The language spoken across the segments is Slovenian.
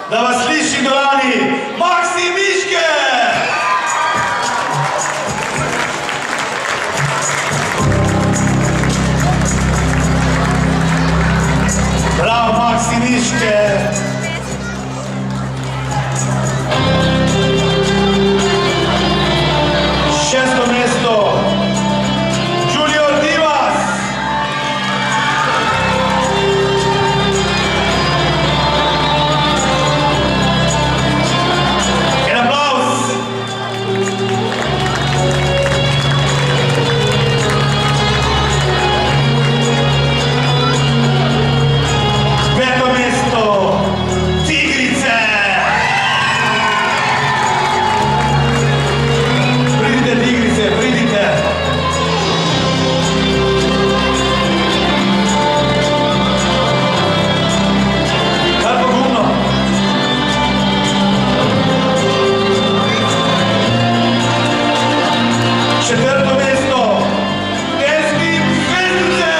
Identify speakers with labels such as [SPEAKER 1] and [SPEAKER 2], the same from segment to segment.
[SPEAKER 1] da vas sliši dvorani Maksi Miške! Bravo, Maksi Miške! Šesto mesto, Junior Divas. En aplauz. Peto mesto, Tigrice. Pridite, Tigrice, pridite. Kar pogumno. Četvrto mesto, Desni Zvezdice.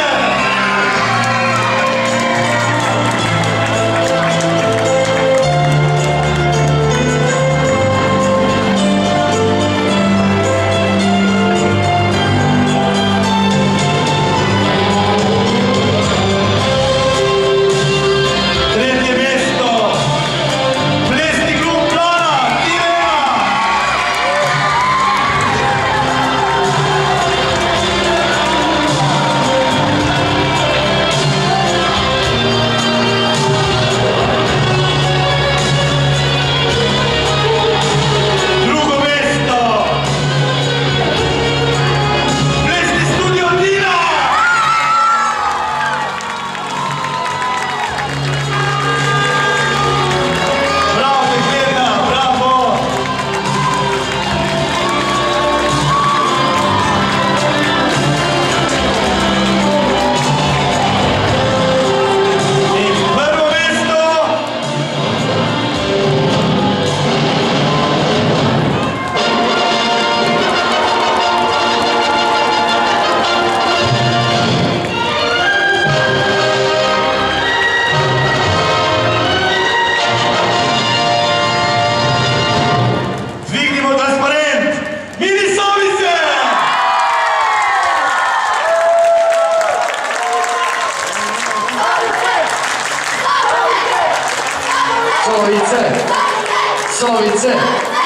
[SPEAKER 1] Tretje mesto, Plesni klub Plana, Tivea. Drugo mesto, Plesni studio Dina. Bravo, dekleta, bravo. In prvo mesto, dvignimo transparent, Minisovice.
[SPEAKER 2] Sovice! Sovice!